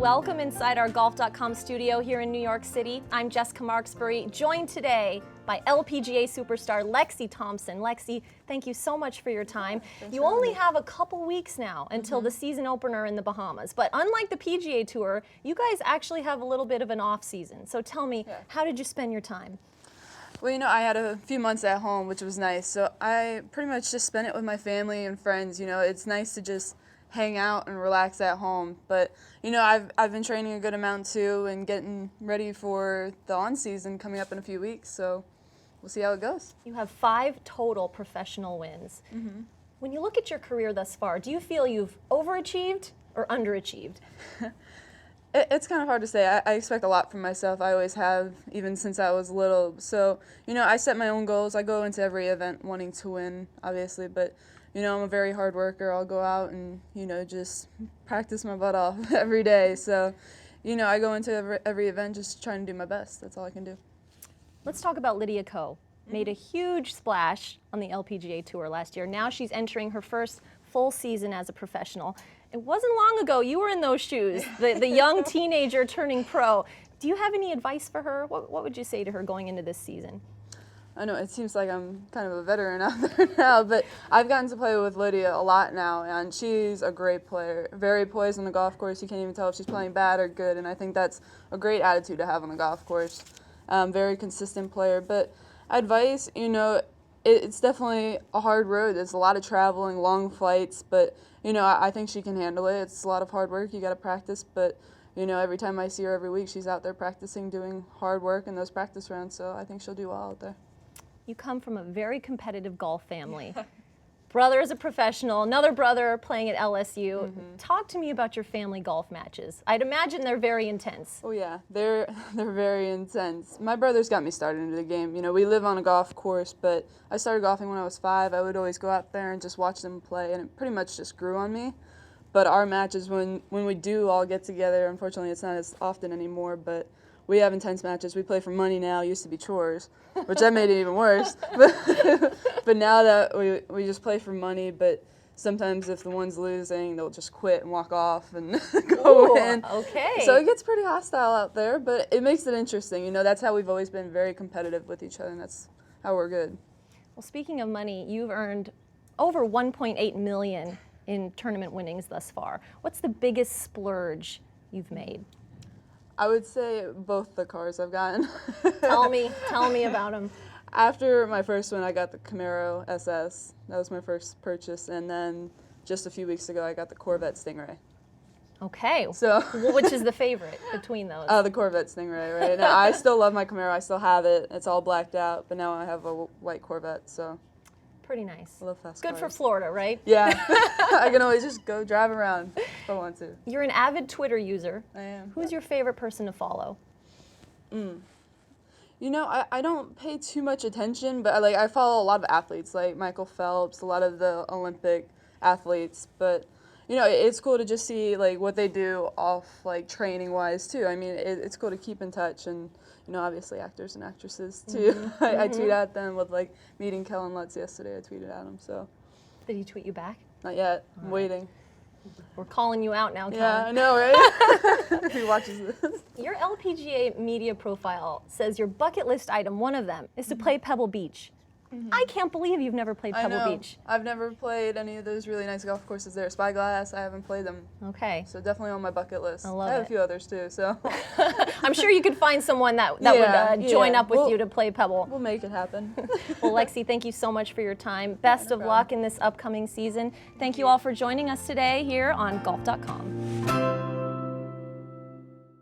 welcome inside our Golf.com studio here in New York City. I'm Jessica Marksbury, joined today by LPGA superstar Lexi Thompson. Lexi, thank you so much for your time. You only have a couple weeks now until the season opener in the Bahamas, but unlike the PGA Tour, you guys actually have a little bit of an off season. So tell me, how did you spend your time? Well, you know, I had a few months at home, which was nice. So I pretty much just spent it with my family and friends. You know, it's nice to just hang out and relax at home. But, you know, I've been training a good amount too and getting ready for the on-season coming up in a few weeks. So we'll see how it goes. You have 5 total professional wins. When you look at your career thus far, do you feel you've overachieved or underachieved? It's kind of hard to say. I expect a lot from myself. I always have, even since I was little. So, you know, I set my own goals. I go into every event wanting to win, obviously, but, you know, I'm a very hard worker. I'll go out and, you know, just practice my butt off every day. So, you know, I go into every event just trying to do my best. That's all I can do. Let's talk about Lydia Ko. Made a huge splash on the LPGA Tour last year. Now she's entering her first full season as a professional. It wasn't long ago you were in those shoes, the young teenager turning pro. Do you have any advice for her? What would you say to her going into this season? I know it seems like I'm kind of a veteran out there now, but I've gotten to play with Lydia a lot now, and she's a great player. Very poised on the golf course. You can't even tell if she's playing bad or good, and I think that's a great attitude to have on the golf course. Very consistent player. But advice, you know, it's definitely a hard road. There's a lot of traveling, long flights, but, you know, I think she can handle it. It's a lot of hard work. You got to practice, but, you know, every time I see her every week, she's out there practicing, doing hard work in those practice rounds, so I think she'll do well out there. You come from a very competitive golf family. Brother is a professional, another brother playing at LSU. Talk to me about your family golf matches. I'd imagine they're very intense. Oh yeah, they're very intense. My brothers got me started into the game. You know, we live on a golf course, but I started golfing when I was 5. I would always go out there and just watch them play, and it pretty much just grew on me. But our matches, when we do all get together, unfortunately it's not as often anymore, but we have intense matches. We play for money now. It used to be chores, which that made it even worse. But now that we just play for money, but sometimes if the one's losing, they'll just quit and walk off and go in. Okay. So it gets pretty hostile out there, but it makes it interesting. You know, that's how we've always been, very competitive with each other, and that's how we're good. Well, speaking of money, you've earned over $1.8 million in tournament winnings thus far. What's the biggest splurge you've made? I would say both the cars I've gotten. Tell me about them. After my first one, I got the Camaro SS. That was my first purchase, and then just a few weeks ago, I got the Corvette Stingray. Okay. So, well, which is the favorite between those? The Corvette Stingray, right? Now, I still love my Camaro. I still have it. It's all blacked out, but now I have a white Corvette, so. Pretty nice. I love fast Good cars. for Florida, right? Yeah. I can always just go drive around if I want to. You're an avid Twitter user. I am. Who's your favorite person to follow? You know, I don't pay too much attention, but I follow a lot of athletes, like Michael Phelps, a lot of the Olympic athletes. But, you know, it's cool to just see, like, what they do off, like, training-wise, too. I mean, it's cool to keep in touch, and, you know, obviously actors and actresses, too. I tweet at them with, like, meeting Kellen Lutz yesterday. I tweeted at him, so. Did he tweet you back? Not yet. I'm waiting. We're calling you out now, Kellen. Yeah, I know, right? He watches this. Your LPGA media profile says your bucket list item, one of them, is to play Pebble Beach. I can't believe you've never played Pebble Beach. I've never played any of those really nice golf courses there. Spyglass, I haven't played them. Okay. So definitely on my bucket list. I have it. a few others too, so. I'm sure you could find someone that would join up with you to play Pebble. We'll make it happen. Well, Lexi, thank you so much for your time. Best of luck in this upcoming season. Thank you all for joining us today here on Golf.com.